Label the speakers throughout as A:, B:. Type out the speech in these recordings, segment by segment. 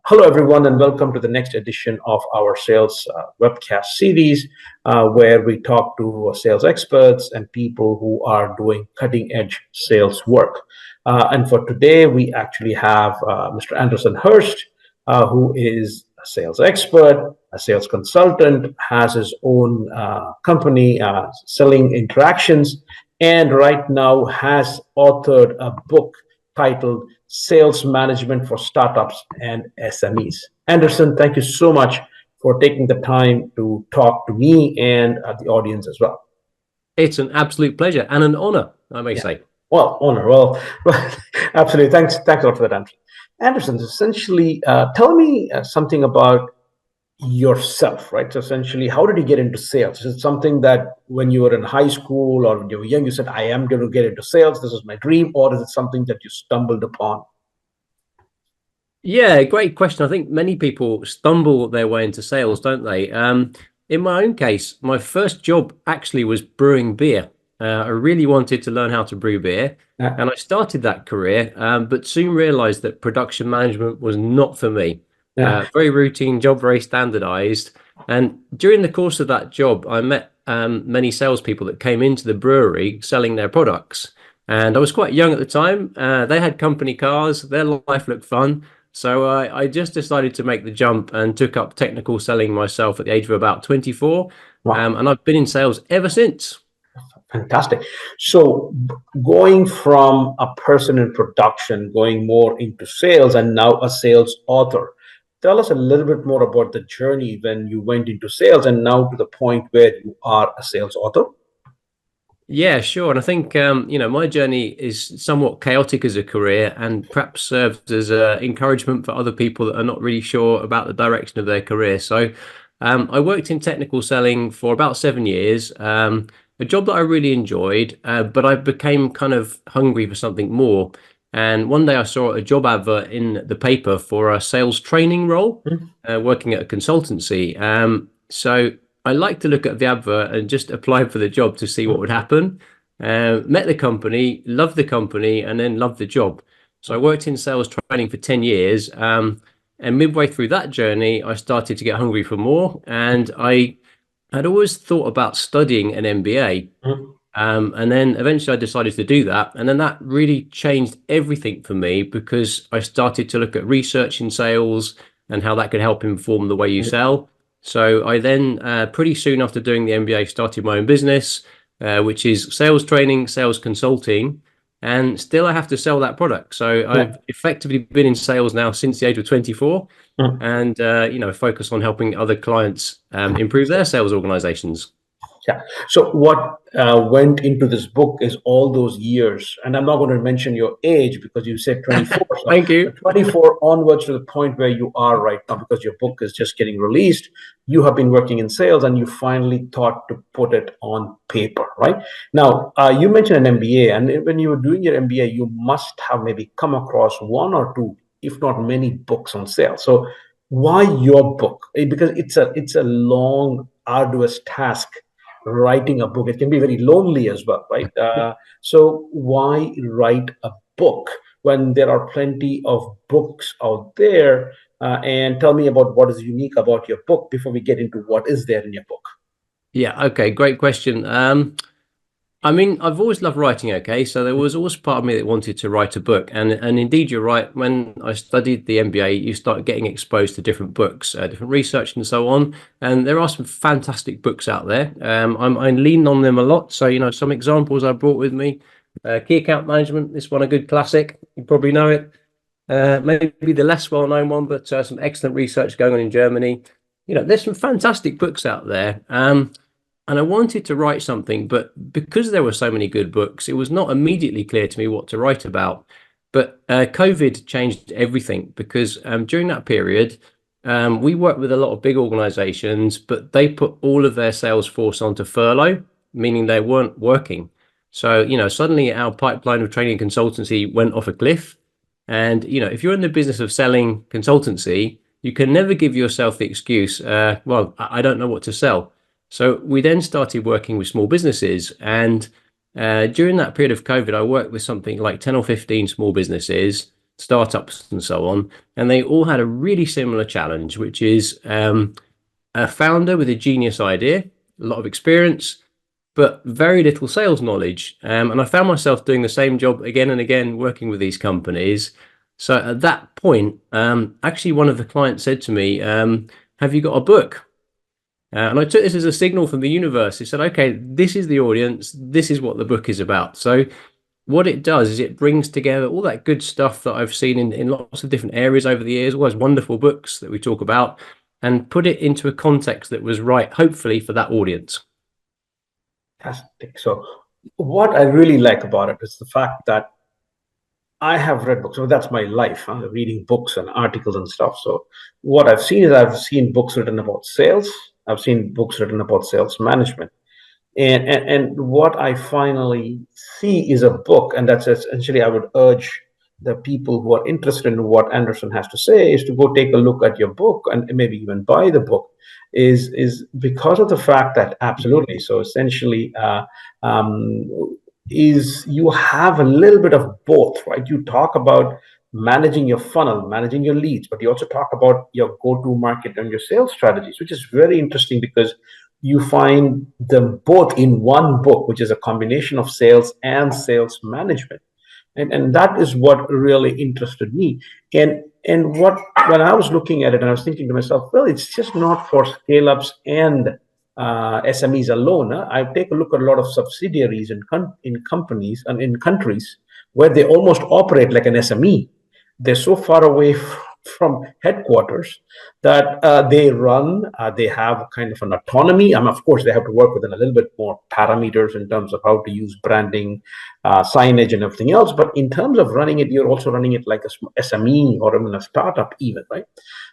A: Hello, everyone, and welcome to the next edition of our sales webcast series, where we talk to sales experts and people who are doing cutting edge sales work. And for today, we actually have Mr. Anderson Hirst, who is a sales expert, a sales consultant, has his own company, Selling Interactions, and right now has authored a book titled Sales Management for Startups and SMEs. Anderson, thank you so much for taking the time to talk to me and the audience as well.
B: It's an absolute pleasure and an honor, I may say.
A: Well, honor. Well, absolutely. Thanks a lot for that, Anderson. Anderson, essentially, tell me something about yourself, right? So essentially, how did you get into sales? Is it something that when you were in high school or when you were young, you said, I am going to get into sales, this is my dream, or is it something that you stumbled upon?
B: Yeah, great question. I think many people stumble their way into sales, don't they? In my own case, my first job actually was brewing beer. I really wanted to learn how to brew beer, and I started that career, but soon realized that production management was not for me. Very routine job, very standardized. And during the course of that job, I met many salespeople that came into the brewery selling their products. And I was quite young at the time. They had company cars, their life looked fun. So I just decided to make the jump and took up technical selling myself at the age of about 24. Wow. And I've been in sales ever since.
A: Fantastic. So going from a person in production, going more into sales and now a sales author, tell us a little bit more about the journey when you went into sales and now to the point where you are a sales author.
B: Yeah, sure. And I think, my journey is somewhat chaotic as a career and perhaps serves as encouragement for other people that are not really sure about the direction of their career. So I worked in technical selling for about 7 years, a job that I really enjoyed, but I became kind of hungry for something more. And one day I saw a job advert in the paper for a sales training role, working at a consultancy. So I like to look at the advert and just apply for the job to see what would happen. Met the company, loved the company, and then loved the job. So I worked in sales training for 10 years. And midway through that journey, I started to get hungry for more. And I had always thought about studying an MBA. And then eventually I decided to do that. And then that really changed everything for me because I started to look at research in sales and how that could help inform the way you sell. So I then, pretty soon after doing the MBA, started my own business, which is sales training, sales consulting, and still I have to sell that product. So I've effectively been in sales now since the age of 24 and, focus on helping other clients improve their sales organizations.
A: Yeah. So what went into this book is all those years, and I'm not going to mention your age because you said 24. So
B: Thank you.
A: 24 onwards to the point where you are right now, because your book is just getting released. You have been working in sales, and you finally thought to put it on paper, right? Now, you mentioned an MBA, and when you were doing your MBA, you must have maybe come across one or two, if not many, books on sales. So why your book? Because it's a long, arduous task. Writing a book, it can be very lonely as well, right? So why write a book when there are plenty of books out there? And tell me about what is unique about your book before we get into what is there in your book.
B: Yeah, okay, great question. I've always loved writing, okay? So there was always part of me that wanted to write a book. And indeed, you're right. When I studied the MBA, you start getting exposed to different books, different research and so on. And there are some fantastic books out there. I lean on them a lot. So, some examples I brought with me. Key Account Management, this one, a good classic. You probably know it. Maybe the less well-known one, but some excellent research going on in Germany. There's some fantastic books out there. And I wanted to write something, but because there were so many good books, it was not immediately clear to me what to write about. But COVID changed everything because during that period, we worked with a lot of big organizations, but they put all of their sales force onto furlough, meaning they weren't working. So, suddenly our pipeline of training consultancy went off a cliff. And, if you're in the business of selling consultancy, you can never give yourself the excuse, well, I don't know what to sell. So we then started working with small businesses, and during that period of COVID, I worked with something like 10 or 15 small businesses, startups and so on, and they all had a really similar challenge, which is a founder with a genius idea, a lot of experience, but very little sales knowledge. And I found myself doing the same job again and again, working with these companies. So at that point, actually, one of the clients said to me, have you got a book? And I took this as a signal from the universe. It said, okay, this is the audience. This is what the book is about. So what it does is it brings together all that good stuff that I've seen in lots of different areas over the years, all those wonderful books that we talk about, and put it into a context that was right, hopefully, for that audience.
A: Fantastic. So what I really like about it is the fact that I have read books. So that's my life, reading books and articles and stuff. So what I've seen is I've seen books written about sales. I've seen books written about sales management. And what I finally see is a book, and that's essentially I would urge the people who are interested in what Anderson has to say is to go take a look at your book and maybe even buy the book. Is because of the fact that absolutely. So essentially, is you have a little bit of both, right? You talk about managing your funnel, managing your leads, but you also talk about your go-to market and your sales strategies, which is very interesting because you find them both in one book, which is a combination of sales and sales management. And that is what really interested me. And what when I was looking at it, and I was thinking to myself, well, it's just not for scale-ups and SMEs alone. I take a look at a lot of subsidiaries in companies and in countries where they almost operate like an SME. They're so far away from headquarters that they have kind of an autonomy. And of course, they have to work within a little bit more parameters in terms of how to use branding, signage, and everything else. But in terms of running it, you're also running it like a SME or even a startup, even, right?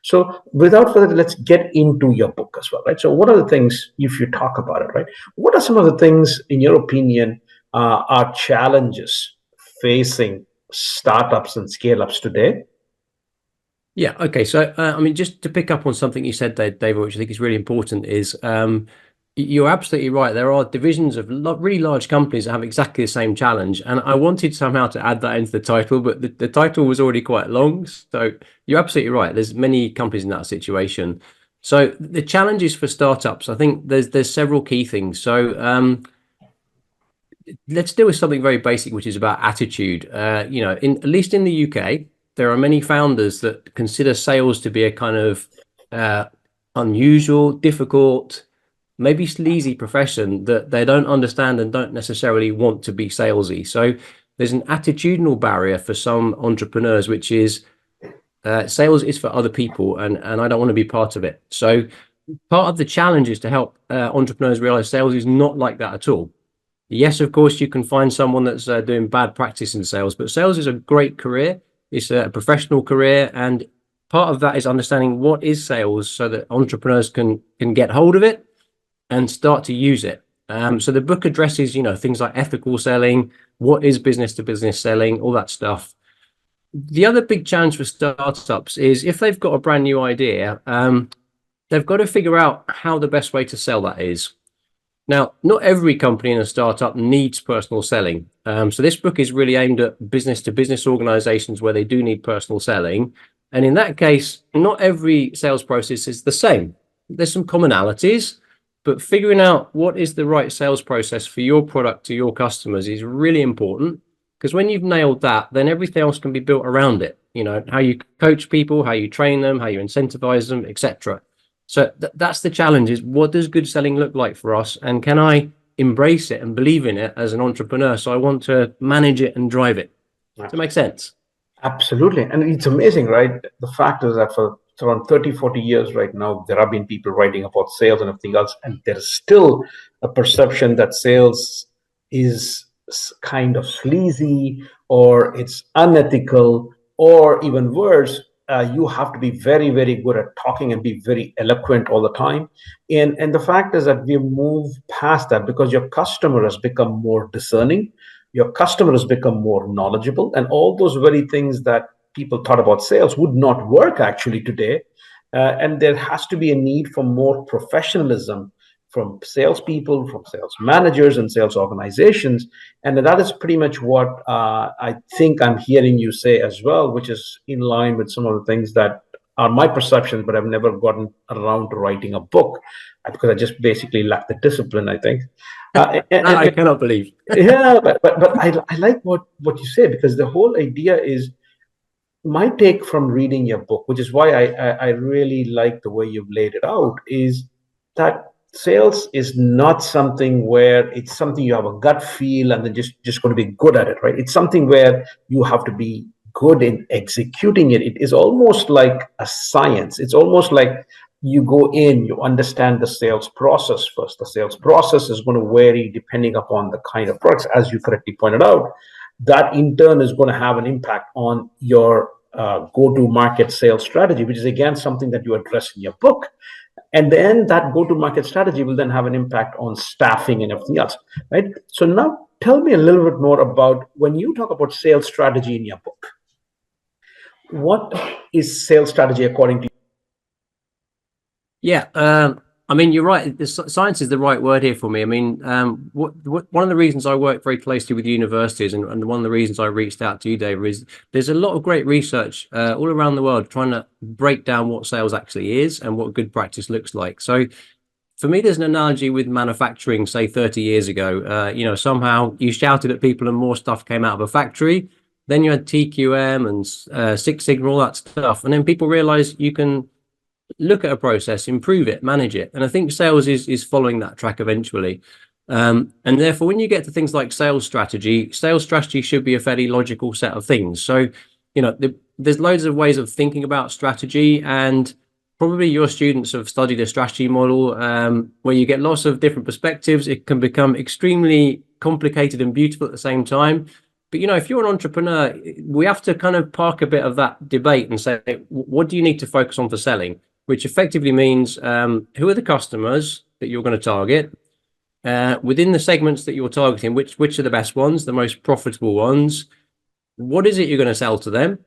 A: So without further ado, let's get into your book as well, right? So what are the things, if you talk about it, right? What are some of the things, in your opinion, are challenges facing startups and scale-ups today?
B: Yeah. Okay. So, I mean, just to pick up on something you said, David, which I think is really important, is you're absolutely right. There are divisions of really large companies that have exactly the same challenge. And I wanted somehow to add that into the title, but the title was already quite long. So you're absolutely right. There's many companies in that situation. So the challenges for startups, I think there's several key things. So let's deal with something very basic, which is about attitude. At least in the UK, there are many founders that consider sales to be a kind of unusual, difficult, maybe sleazy profession that they don't understand and don't necessarily want to be salesy. So there's an attitudinal barrier for some entrepreneurs, which is sales is for other people, and I don't want to be part of it. So part of the challenge is to help entrepreneurs realize sales is not like that at all. Yes, of course, you can find someone that's doing bad practice in sales, but sales is a great career. It's a professional career, and part of that is understanding what is sales so that entrepreneurs can get hold of it and start to use it. So the book addresses, things like ethical selling, what is business to business selling, all that stuff. The other big challenge for startups is if they've got a brand new idea, they've got to figure out how the best way to sell that is. Now, not every company in a startup needs personal selling. So this book is really aimed at business to business organizations where they do need personal selling. And in that case, not every sales process is the same. There's some commonalities, but figuring out what is the right sales process for your product to your customers is really important, because when you've nailed that, then everything else can be built around it. How you coach people, how you train them, how you incentivize them, etc. So that's the challenge, is what does good selling look like for us? And can I embrace it and believe in it as an entrepreneur? So I want to manage it and drive it. Does that make sense?
A: Absolutely. And it's amazing, right? The fact is that for around 30, 40 years right now, there have been people writing about sales and everything else. And there's still a perception that sales is kind of sleazy, or it's unethical, or even worse, you have to be very, very good at talking and be very eloquent all the time. And the fact is that we've moved past that because your customer has become more discerning, your customer has become more knowledgeable, and all those very things that people thought about sales would not work actually today. And there has to be a need for more professionalism from salespeople, from sales managers, and sales organizations. And that is pretty much what I think I'm hearing you say as well, which is in line with some of the things that are my perceptions, but I've never gotten around to writing a book because I just basically lack the discipline, I think.
B: I cannot believe.
A: Yeah, but I like what you say, because the whole idea is my take from reading your book, which is why I really like the way you've laid it out, is that sales is not something where it's something you have a gut feel and then just going to be good at it, right? It's something where you have to be good in executing it. It is almost like a science. It's almost like you go in, you understand the sales process first. The sales process is going to vary depending upon the kind of products, as you correctly pointed out. That in turn is going to have an impact on your go-to-market sales strategy, which is again something that you address in your book. And then that go-to-market strategy will then have an impact on staffing and everything else, right? So now tell me a little bit more about when you talk about sales strategy in your book. What is sales strategy according to you?
B: Yeah, I mean, you're right. Science is the right word here for me. I mean, one of the reasons I work very closely with universities, and one of the reasons I reached out to you, David, is there's a lot of great research all around the world trying to break down what sales actually is and what good practice looks like. So for me, there's an analogy with manufacturing, say 30 years ago. Somehow you shouted at people and more stuff came out of a factory. Then you had TQM and Six Sigma, all that stuff. And then people realize you can look at a process, improve it, manage it. And I think sales is following that track eventually. And therefore, when you get to things like sales strategy should be a fairly logical set of things. So, there's loads of ways of thinking about strategy, and probably your students have studied a strategy model where you get lots of different perspectives. It can become extremely complicated and beautiful at the same time. But, if you're an entrepreneur, we have to kind of park a bit of that debate and say, what do you need to focus on for selling? Which effectively means who are the customers that you're going to target? Within the segments that you're targeting, which are the best ones, the most profitable ones? What is it you're going to sell to them?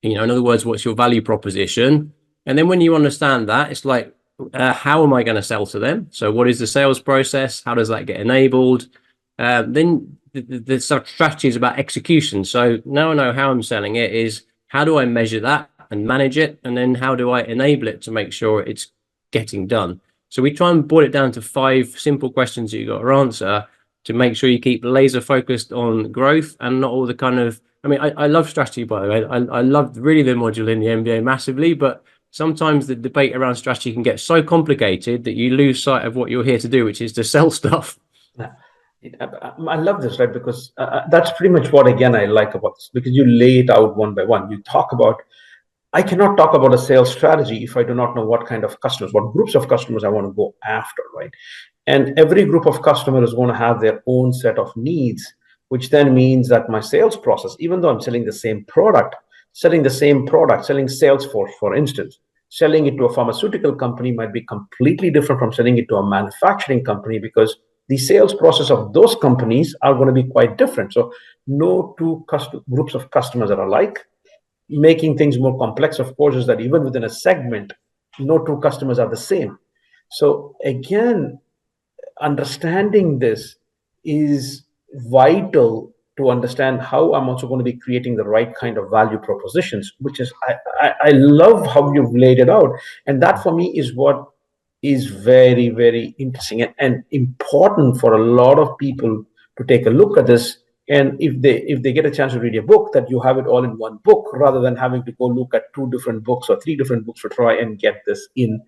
B: In other words, what's your value proposition? And then when you understand that, it's like, how am I going to sell to them? So what is the sales process? How does that get enabled? Then the strategy is about execution. So now I know how I'm selling it. Is how do I measure that and manage it? And then how do I enable it to make sure it's getting done? So we try and boil it down to 5 simple questions that you got to answer to make sure you keep laser focused on growth and not all the kind of, I love strategy, by the way. I loved really the module in the MBA massively, but sometimes the debate around strategy can get so complicated that you lose sight of what you're here to do, which is to sell stuff.
A: I love this, right? Because that's pretty much what, again, I like about this, because you lay it out one by one. You talk about, I cannot talk about a sales strategy if I do not know what kind of customers, what groups of customers I want to go after, right? And every group of customers is going to have their own set of needs, which then means that my sales process, even though I'm selling the same product, selling Salesforce, for instance, selling it to a pharmaceutical company might be completely different from selling it to a manufacturing company, because the sales process of those companies are going to be quite different. So no two groups of customers are alike. Making things more complex, of course, is that even within a segment, no two customers are the same. So again, understanding this is vital to understand how I'm also going to be creating the right kind of value propositions, which is, I love how you've laid it out. And that for me is what is very, very interesting and important for a lot of people to take a look at this. And if they get a chance to read your book, that you have it all in one book, rather than having to go look at 2 different books or 3 different books to try and get this in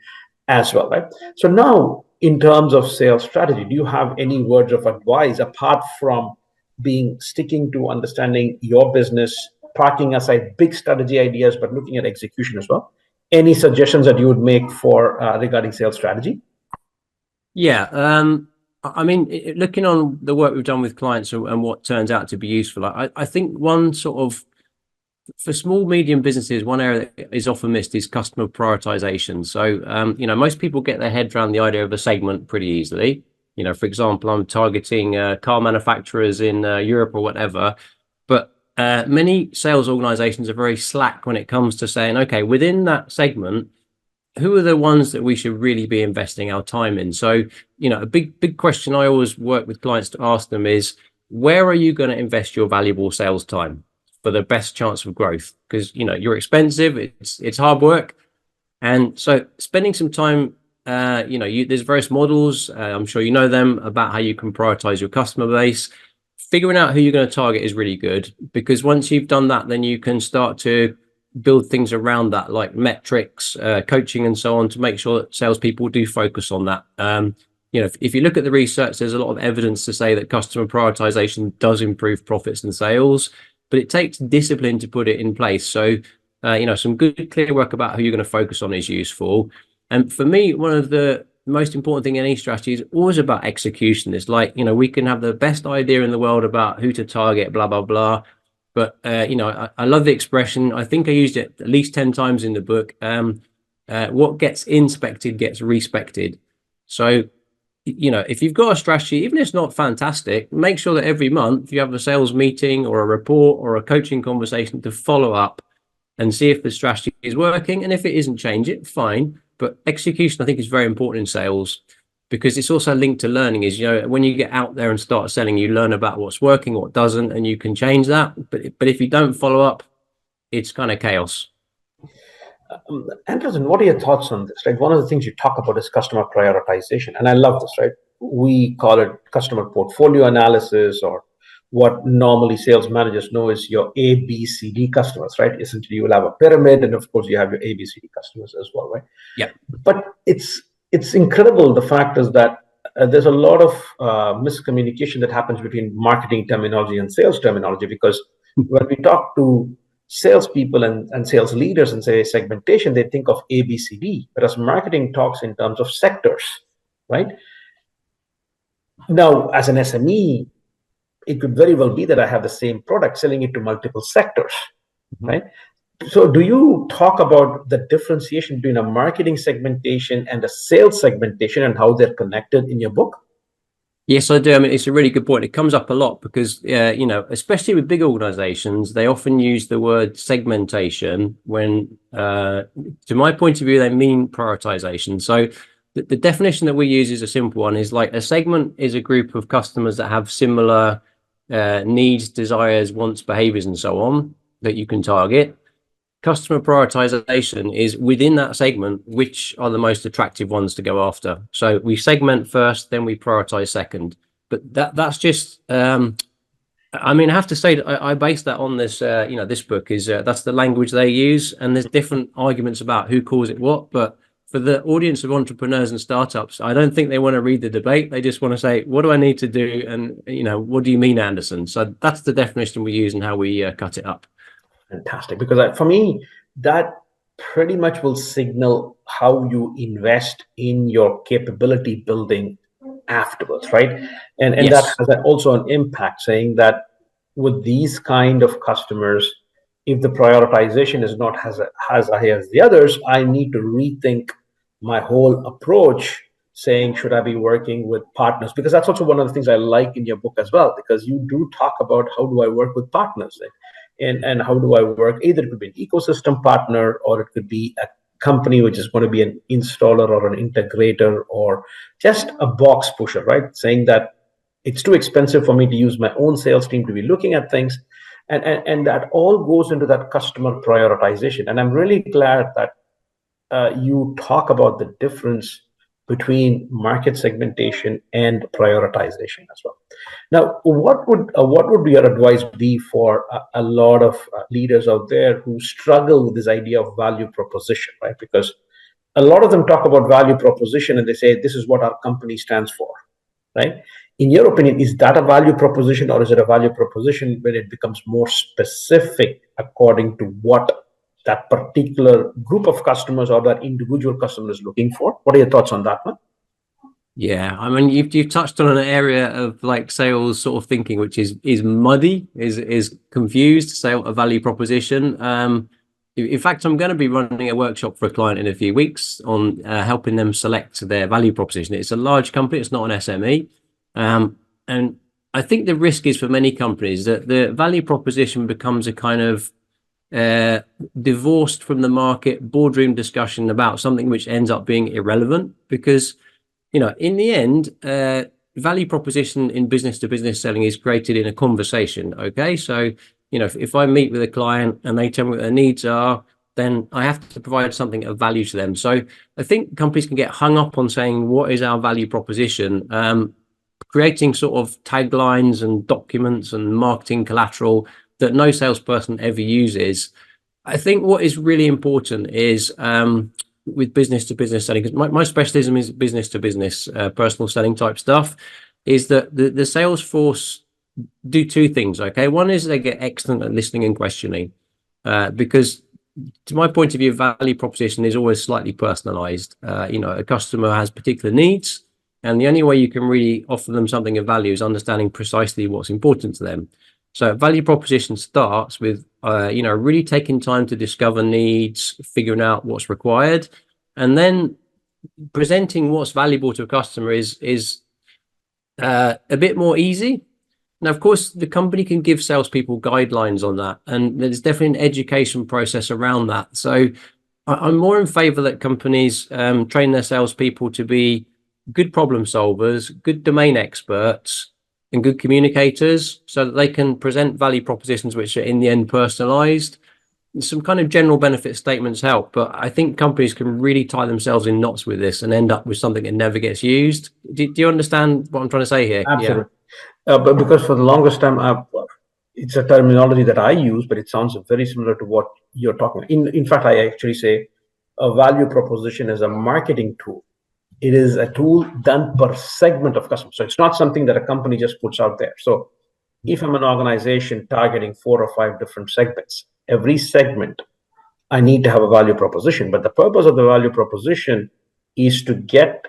A: as well, right? So now, in terms of sales strategy, do you have any words of advice apart from sticking to understanding your business, parking aside big strategy ideas, but looking at execution as well? Any suggestions that you would make for regarding sales strategy?
B: Yeah. Looking on the work we've done with clients and what turns out to be useful, I think one sort of, for small, medium businesses, one area that is often missed is customer prioritization. So, most people get their head around the idea of a segment pretty easily. For example, I'm targeting car manufacturers in Europe or whatever, but many sales organizations are very slack when it comes to saying, okay, within that segment, who are the ones that we should really be investing our time in? So, a big question I always work with clients to ask them is, where are you going to invest your valuable sales time for the best chance of growth? Because, you're expensive, it's hard work. And so spending some time, there's various models, I'm sure you know them, about how you can prioritize your customer base. Figuring out who you're going to target is really good, because once you've done that, then you can start to build things around that, like metrics, coaching, and so on, to make sure that salespeople do focus on that. If you look at the research, there's a lot of evidence to say that customer prioritization does improve profits and sales, but it takes discipline to put it in place. So, some good, clear work about who you're going to focus on is useful. And for me, one of the most important thing in any strategy is always about execution. It's like, we can have the best idea in the world about who to target, blah, blah, blah. But, I love the expression. I think I used it at least 10 times in the book. What gets inspected gets respected. So, if you've got a strategy, even if it's not fantastic, make sure that every month you have a sales meeting or a report or a coaching conversation to follow up and see if the strategy is working. And if it isn't, change it, fine. But execution, I think, is very important in sales, because it's also linked to learning. Is, when you get out there and start selling, you learn about what's working, what doesn't, and you can change that. But if you don't follow up, it's kind of chaos.
A: Anderson, what are your thoughts on this? Right, one of the things you talk about is customer prioritization, and I love this. Right, we call it customer portfolio analysis, or what normally sales managers know is your A, B, C, D customers. Right, essentially you will have a pyramid, and of course you have your A, B, C, D customers as well. Right.
B: Yeah.
A: But it's incredible. The fact is that there's a lot of miscommunication that happens between marketing terminology and sales terminology, because when we talk to salespeople and sales leaders and say segmentation, they think of A, B, C, D, whereas marketing talks in terms of sectors, right? Now, as an SME, it could very well be that I have the same product selling it to multiple sectors, right? So do you talk about the differentiation between a marketing segmentation and a sales segmentation and how they're connected in your book?
B: Yes, I do. I mean, it's a really good point. It comes up a lot because, especially with big organizations, they often use the word segmentation when, to my point of view, they mean prioritization. So the definition that we use is a simple one, is like a segment is a group of customers that have similar needs, desires, wants, behaviors, and so on that you can target. Customer prioritization is within that segment, which are the most attractive ones to go after. So we segment first, then we prioritize second. But that's just, I have to say that I base that on this, this book is, that's the language they use. And there's different arguments about who calls it what. But for the audience of entrepreneurs and startups, I don't think they want to read the debate. They just want to say, what do I need to do? And, what do you mean, Anderson? So that's the definition we use and how we cut it up.
A: Fantastic, because for me, that pretty much will signal how you invest in your capability building afterwards, right? And yes, that has also an impact, saying that with these kind of customers, if the prioritization is not as high as the others, I need to rethink my whole approach, saying, should I be working with partners? Because that's also one of the things I like in your book as well, because you do talk about how do I work with partners. And how do I work? Either it could be an ecosystem partner, or it could be a company which is going to be an installer or an integrator, or just a box pusher, right? Saying that it's too expensive for me to use my own sales team to be looking at things. And that all goes into that customer prioritization. And I'm really glad that you talk about the difference between market segmentation and prioritization as well. Now, what would your advice be for a lot of leaders out there who struggle with this idea of value proposition, right? Because a lot of them talk about value proposition and they say, this is what our company stands for, right? In your opinion, is that a value proposition, or is it a value proposition when it becomes more specific according to what that particular group of customers or that individual customer is looking for? What are your thoughts on that one?
B: Yeah, I mean, you've touched on an area of like sales sort of thinking, which is muddy, is confused, sale a value proposition. In fact, I'm going to be running a workshop for a client in a few weeks on helping them select their value proposition. It's a large company, it's not an SME. And I think the risk is for many companies that the value proposition becomes a kind of divorced from the market boardroom discussion about something which ends up being irrelevant. Because, in the end, value proposition in business to business selling is created in a conversation. Okay. So, if I meet with a client and they tell me what their needs are, then I have to provide something of value to them. So I think companies can get hung up on saying, what is our value proposition? Creating sort of taglines and documents and marketing collateral that no salesperson ever uses. I think what is really important is with business to business selling, because my specialism is business to business, personal selling type stuff, is that the sales force do two things. Okay. One is they get excellent at listening and questioning, because to my point of view, value proposition is always slightly personalized. A customer has particular needs, and the only way you can really offer them something of value is understanding precisely what's important to them. So value proposition starts with, really taking time to discover needs, figuring out what's required, and then presenting what's valuable to a customer is a bit more easy. Now, of course, the company can give salespeople guidelines on that, and there's definitely an education process around that. So I'm more in favor that companies train their salespeople to be good problem solvers, good domain experts, and good communicators, so that they can present value propositions which are in the end personalized. Some kind of general benefit statements help, but I think companies can really tie themselves in knots with this and end up with something that never gets used. Do you understand what I'm trying to say here?
A: Absolutely. But because for the longest time, it's a terminology that I use, but it sounds very similar to what you're talking about. In fact, I actually say a value proposition is a marketing tool. It is a tool done per segment of customers. So it's not something that a company just puts out there. So if I'm an organization targeting 4 or 5 different segments, every segment, I need to have a value proposition. But the purpose of the value proposition is to get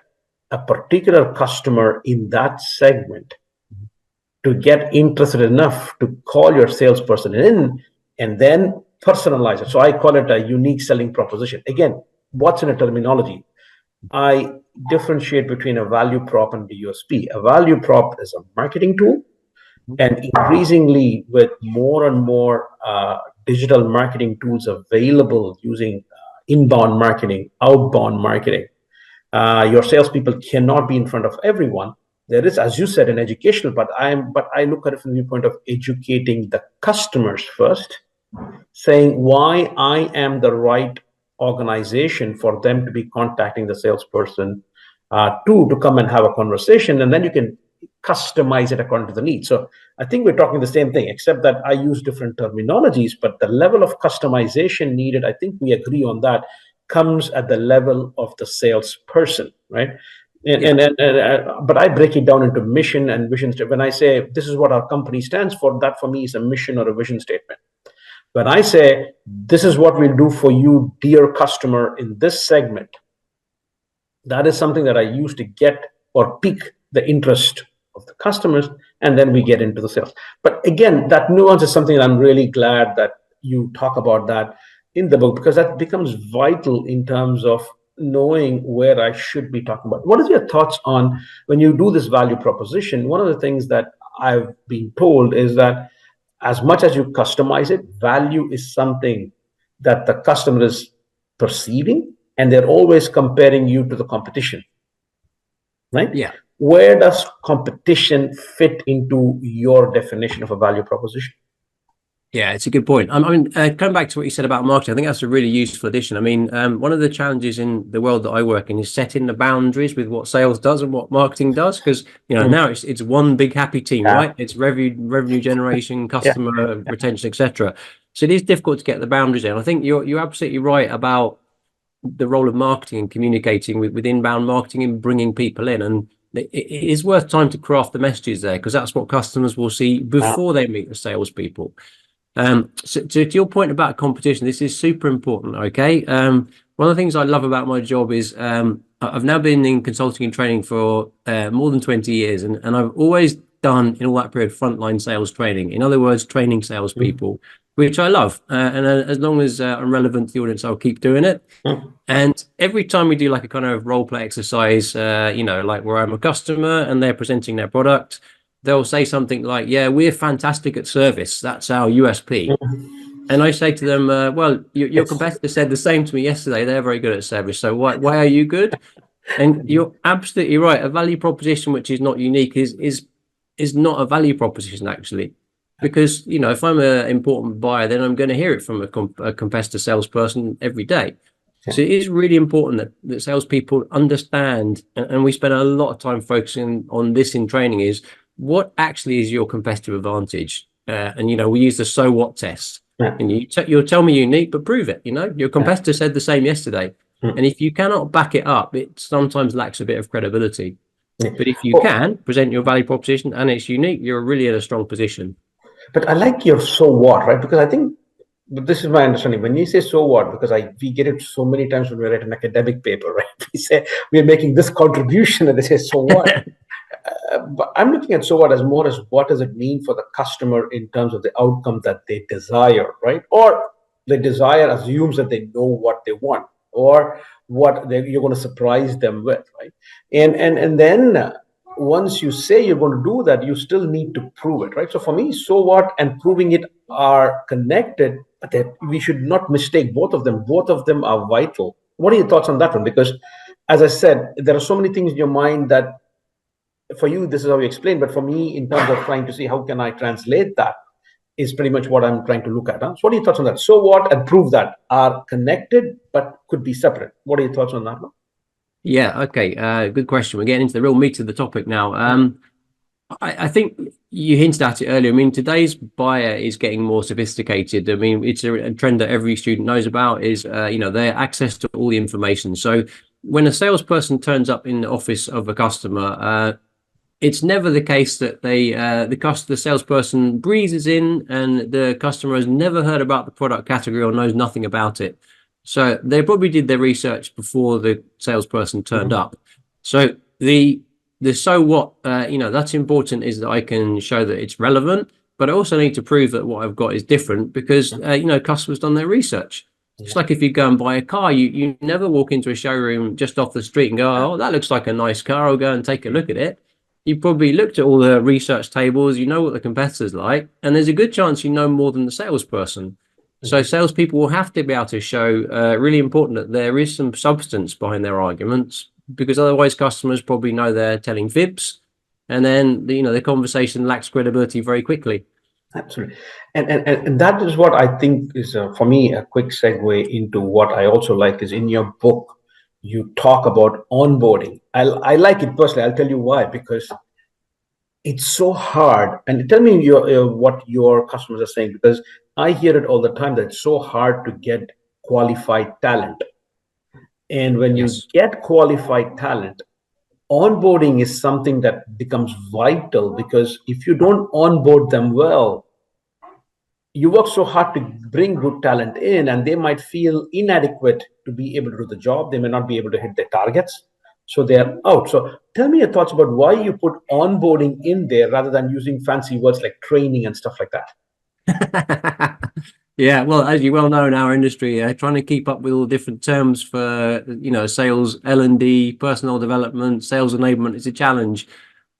A: a particular customer in that segment to get interested enough to call your salesperson in and then personalize it. So I call it a unique selling proposition. Again, what's in a terminology? I differentiate between a value prop and the USP. A value prop is a marketing tool, and increasingly with more and more digital marketing tools available using inbound marketing, outbound marketing, your salespeople cannot be in front of everyone. There is, as you said, an educational part. But I look at it from the viewpoint of educating the customers first, saying why I am the right organization for them to be contacting the salesperson to come and have a conversation, and then you can customize it according to the need. So I think we're talking the same thing, except that I use different terminologies, but the level of customization needed, I think we agree on that, comes at the level of the salesperson, right? But I break it down into mission and vision. When I say this is what our company stands for, that for me is a mission or a vision statement. When I say this is what we'll do for you, dear customer, in this segment, that is something that I use to get or pique the interest of the customers, and then we get into the sales. But again, that nuance is something that I'm really glad that you talk about that in the book, because that becomes vital in terms of knowing where I should be talking about. What is your thoughts on when you do this value proposition? One of the things that I've been told is that as much as you customize it, value is something that the customer is perceiving, and they're always comparing you to the competition, right?
B: Yeah.
A: Where does competition fit into your definition of a value proposition?
B: Yeah, it's a good point. Coming back to what you said about marketing, I think that's a really useful addition. One of the challenges in the world that I work in is setting the boundaries with what sales does and what marketing does, because now it's one big happy team, right? It's revenue generation, customer retention, etc. So it is difficult to get the boundaries in. I think you're absolutely right about the role of marketing and communicating with inbound marketing and bringing people in, and it is worth time to craft the messages there, because that's what customers will see before they meet the salespeople. So to your point about competition, this is super important. Okay. One of the things I love about my job is I've now been in consulting and training for more than 20 years, and I've always done in all that period frontline sales training. In other words, training salespeople, which I love. And as long as I'm relevant to the audience, I'll keep doing it. And every time we do like a kind of role play exercise, like where I'm a customer and they're presenting their product, they'll say something like, yeah, we're fantastic at service. That's our USP. And I say to them, well, your
A: It's
B: competitor said the same to me yesterday. They're very good at service. So why are you good? And you're absolutely right. A value proposition which is not unique is not a value proposition actually, because if I'm an important buyer, then I'm going to hear it from a competitor salesperson every day.
A: yeah,
B: So it is really important that salespeople understand, and we spend a lot of time focusing on this in training, is what actually is your competitive advantage. And we use the so what test.
A: yeah,
B: And you'll tell me you're unique, but prove it. Your
A: yeah.
B: competitor said the same yesterday.
A: Mm,
B: And if you cannot back it up, it sometimes lacks a bit of credibility.
A: yeah.
B: But if you
A: Oh,
B: can present your value proposition and it's unique, you're really in a strong position.
A: but I like your so what, right? Because I think, but this is my understanding. When you say so what, because we get it so many times when we write an academic paper, right? We say we're making this contribution, and they say so what. But I'm looking at so what as more as what does it mean for the customer in terms of the outcome that they desire, right? Or the desire assumes that they know what they want, or you're going to surprise them with, right? And then once you say you're going to do that, you still need to prove it, right? So for me, so what and proving it are connected, but that we should not mistake both of them. Both of them are vital. What are your thoughts on that one? Because as I said, there are so many things in your mind that for you this is how you explain, but for me in terms of trying to see how can I translate that is pretty much what I'm trying to look at. Huh? So what are your thoughts on that? So what and prove that are connected but could be separate. What are your thoughts on that one?
B: Yeah, okay. Good question. We're getting into the real meat of the topic now. I think you hinted at it earlier. I mean, today's buyer is getting more sophisticated. I mean, it's a trend that every student knows about is, their access to all the information. So when a salesperson turns up in the office of a customer, it's never the case that the salesperson breezes in and the customer has never heard about the product category or knows nothing about it. So they probably did their research before the salesperson turned
A: Mhm.
B: up. So the so what that's important, is that I can show that it's relevant, but I also need to prove that what I've got is different because customers done their research. Just
A: Yeah.
B: like if you go and buy a car, you never walk into a showroom just off the street and go, oh, that looks like a nice car, I'll go and take a look at it. You probably looked at all the research tables, you know what the competitors like, and there's a good chance you know more than the salesperson. So
A: Mhm.
B: salespeople will have to be able to show, really important, that there is some substance behind their arguments, because otherwise customers probably know they're telling fibs, and then the conversation lacks credibility very quickly.
A: Absolutely. And that is what I think is, for me, a quick segue into what I also like is in your book, you talk about onboarding. I like it personally. I'll tell you why, because it's so hard. And tell me what your customers are saying, because I hear it all the time that it's so hard to get qualified talent. And when you
B: Yes.
A: get qualified talent, onboarding is something that becomes vital, because if you don't onboard them well, you work so hard to bring good talent in, and they might feel inadequate to be able to do the job. They may not be able to hit their targets, so they're out. So tell me your thoughts about why you put onboarding in there rather than using fancy words like training and stuff like that.
B: Yeah, well, as you well know in our industry, trying to keep up with all the different terms for sales, L&D, personal development, sales enablement is a challenge.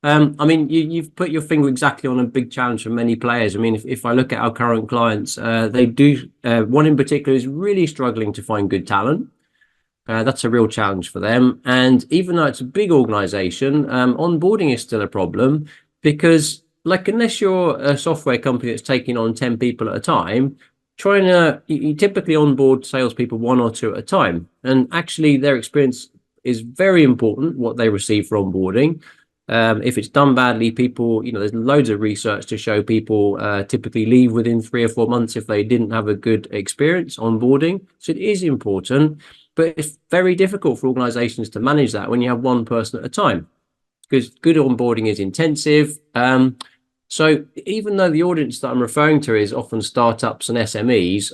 B: I mean, you've put your finger exactly on a big challenge for many players. I mean, if I look at our current clients, they do, one in particular is really struggling to find good talent. That's a real challenge for them. And even though it's a big organization, onboarding is still a problem, because, like, unless you're a software company that's taking on 10 people at a time, you typically onboard salespeople one or two at a time. And actually, their experience is very important, what they receive for onboarding. If it's done badly, people, there's loads of research to show people typically leave within 3 or 4 months if they didn't have a good experience onboarding. So it is important, but it's very difficult for organizations to manage that when you have one person at a time, because good onboarding is intensive. So even though the audience that I'm referring to is often startups and SMEs,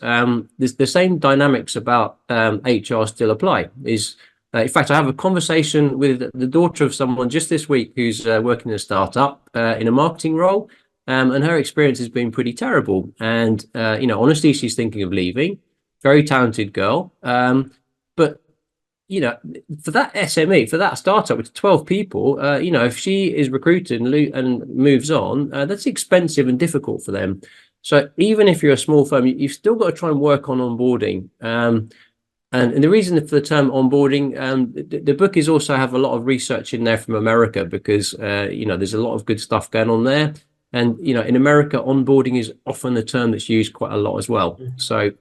B: the same dynamics about HR still apply. In fact, I have a conversation with the daughter of someone just this week who's working in a startup in a marketing role, and her experience has been pretty terrible. And honestly, she's thinking of leaving. Very talented girl, but you know, for that SME, for that startup with 12 people, if she is recruited and moves on, that's expensive and difficult for them. So even if you're a small firm, you've still got to try and work on onboarding. And the reason for the term onboarding, the book is also have a lot of research in there from America because, there's a lot of good stuff going on there. And, in America, onboarding is often a term that's used quite a lot as well. So,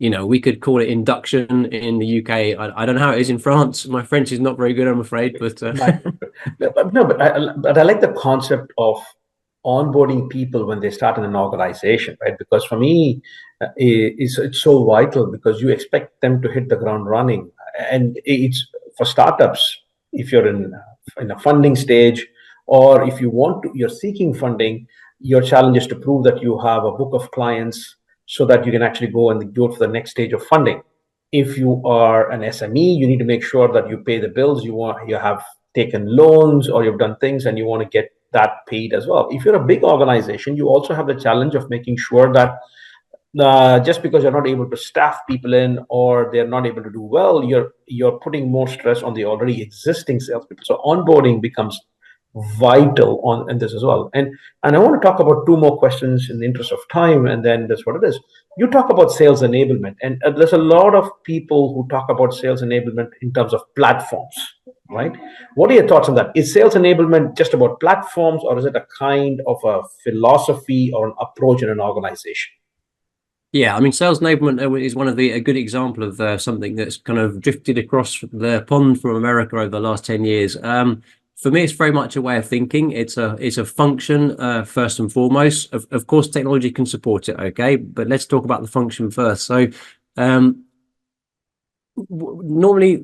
B: we could call it induction in the UK. I don't know how it is in France. My French is not very good, I'm afraid. But
A: but I like the concept of onboarding people when they start in an organization, right? Because for me, it's so vital because you expect them to hit the ground running, and it's for startups. If you're in a funding stage, or if you're seeking funding, your challenge is to prove that you have a book of clients so that you can actually go and go to the next stage of funding. If you are an SME, you need to make sure that you pay the bills. You have taken loans or you've done things and you want to get that paid as well. If you're a big organization, you also have the challenge of making sure that just because you're not able to staff people in or they're not able to do well, you're putting more stress on the already existing salespeople. So onboarding becomes vital on in this as well. And I want to talk about two more questions in the interest of time, and then that's what it is. You talk about sales enablement, and there's a lot of people who talk about sales enablement in terms of platforms, right? What are your thoughts on that? Is sales enablement just about platforms, or is it a kind of a philosophy or an approach in an organization?
B: yeah, I mean, sales enablement is one of a good example of something that's kind of drifted across the pond from America over the last 10 years. For me, it's very much a way of thinking. It's a function first and foremost. Of course, technology can support it, okay? But let's talk about the function first. So normally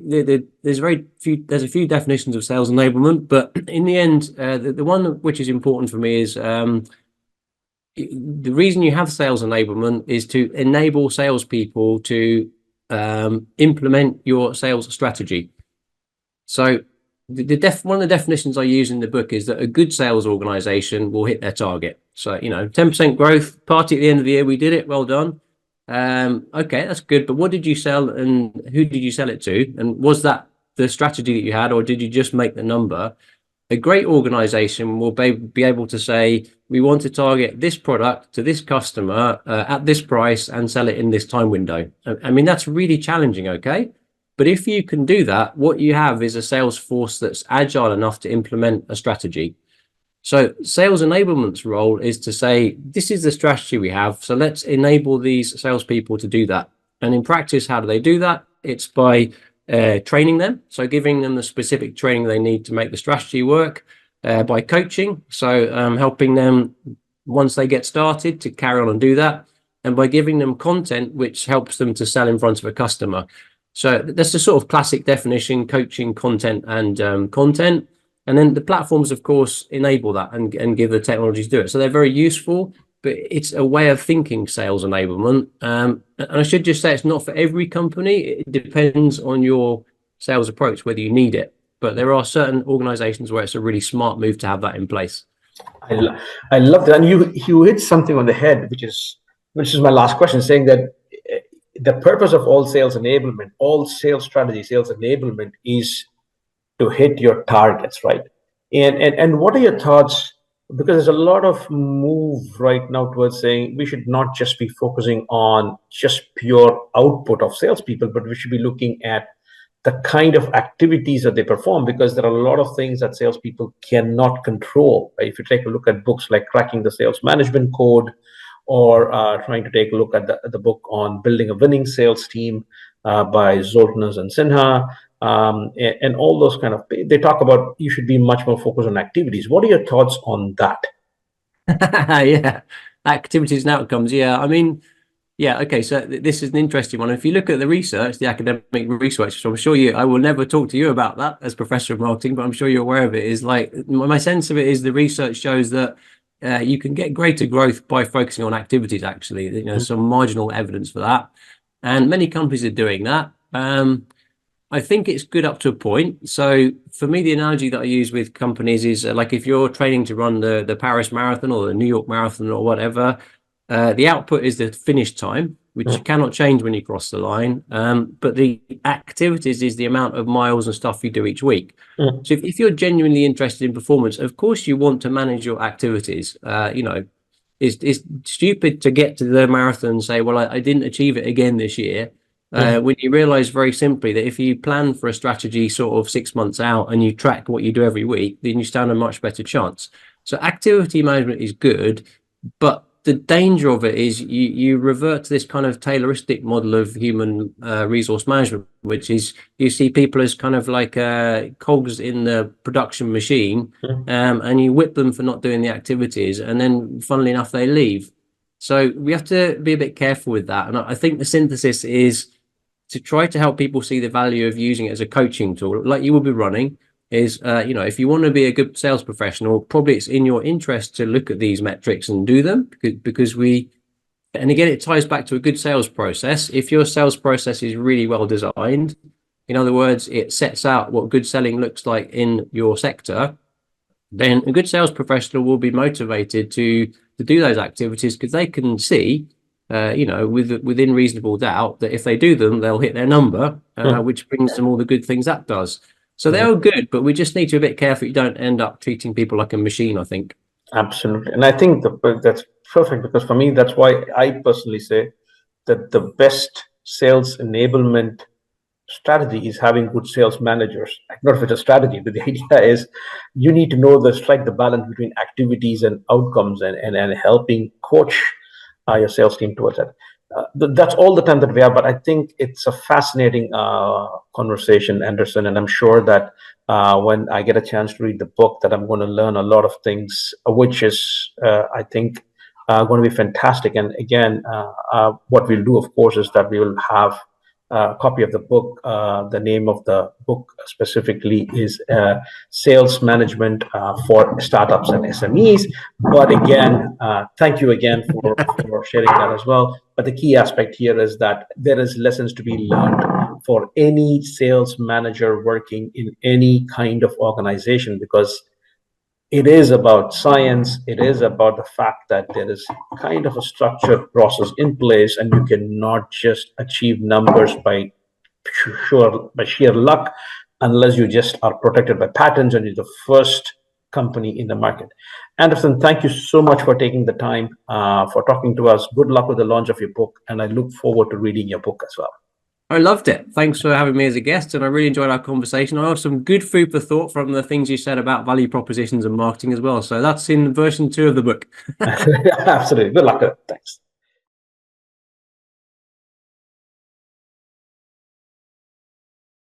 B: there's a few definitions of sales enablement, but in the end, the one which is important for me is the reason you have sales enablement is to enable salespeople to implement your sales strategy. So one of the definitions I use in the book is that a good sales organization will hit their target. So 10% growth, party at the end of the year, we did it, well done. Okay, that's good, but what did you sell and who did you sell it to? And was that the strategy that you had, or did you just make the number? A great organization will be able to say, we want to target this product to this customer at this price and sell it in this time window. I mean, that's really challenging, okay? But if you can do that, what you have is a sales force that's agile enough to implement a strategy. So sales enablement's role is to say, this is the strategy we have, so let's enable these salespeople to do that. And in practice, how do they do that? It's by training them, so giving them the specific training they need to make the strategy work, by coaching, so helping them once they get started to carry on and do that, and by giving them content which helps them to sell in front of a customer. So that's the sort of classic definition: coaching, content, and content. And then the platforms, of course, enable that and give the technologies to do it. So they're very useful, but it's a way of thinking sales enablement. And I should just say it's not for every company. It depends on your sales approach, whether you need it. But there are certain organizations where it's a really smart move to have that in place.
A: I love that. And you hit something on the head, which is my last question, saying that the purpose of all sales enablement, all sales strategy, sales enablement is to hit your targets, right? And what are your thoughts? Because there's a lot of move right now towards saying we should not just be focusing on just pure output of salespeople, but we should be looking at the kind of activities that they perform, because there are a lot of things that salespeople cannot control. Right? If you take a look at books like Cracking the Sales Management Code, or trying to take a look at the book on Building a Winning Sales Team by Zoltner and Sinha, and all those kind of, they talk about you should be much more focused on activities. What are your thoughts on that?
B: Yeah, activities and outcomes. Yeah, I mean, yeah, okay. So this is an interesting one. If you look at the research, the academic research, so I'm sure I will never talk to you about that as professor of marketing, but I'm sure you're aware of it. Is like my sense of it is the research shows that you can get greater growth by focusing on activities. Actually, some marginal evidence for that, and many companies are doing that. I think it's good up to a point. So for me, the analogy that I use with companies is like if you're training to run the Paris Marathon or the New York Marathon or whatever, the output is the finish time, which cannot change when you cross the line. But the activities is the amount of miles and stuff you do each week. So if you're genuinely interested in performance, of course you want to manage your activities. it's stupid to get to the marathon and say, well, I didn't achieve it again this year. When you realize very simply that if you plan for a strategy sort of 6 months out and you track what you do every week, then you stand a much better chance. So activity management is good, but the danger of it is you revert to this kind of Tayloristic model of human resource management, which is you see people as kind of like cogs in the production machine, and you whip them for not doing the activities, and then funnily enough they leave. So we have to be a bit careful with that, and I think the synthesis is to try to help people see the value of using it as a coaching tool, like you will be running. Is if you want to be a good sales professional, probably it's in your interest to look at these metrics and do them, because and again, it ties back to a good sales process. If your sales process is really well designed, in other words, it sets out what good selling looks like in your sector, then a good sales professional will be motivated to do those activities because they can see, within reasonable doubt, that if they do them, they'll hit their number, which brings them all the good things that does. So they're all good, but we just need to be a bit careful you don't end up treating people like a machine, I think.
A: Absolutely. And I think that's perfect, because for me, that's why I personally say that the best sales enablement strategy is having good sales managers. Not if it's a strategy, but the idea is you need to know strike the balance between activities and outcomes, and helping coach your sales team towards that. That's all the time that we have, but I think it's a fascinating conversation, Anderson, and I'm sure that when I get a chance to read the book, that I'm going to learn a lot of things, which is, I think, going to be fantastic. And again, what we'll do, of course, is that we will have a copy of the book. The name of the book specifically is Sales Management for Startups and SMEs. But again, thank you again for sharing that as well. But the key aspect here is that there is lessons to be learned for any sales manager working in any kind of organization, because it is about science. It is about the fact that there is kind of a structured process in place, and you cannot just achieve numbers by sheer luck, unless you just are protected by patents and you're the first company in the market. Anderson, thank you so much for taking the time for talking to us. Good luck with the launch of your book, and I look forward to reading your book as well.
B: I loved it. Thanks for having me as a guest, and I really enjoyed our conversation. I had some good food for thought from the things you said about value propositions and marketing as well. So that's in version 2 of the book.
A: Absolutely. Good luck. Thanks.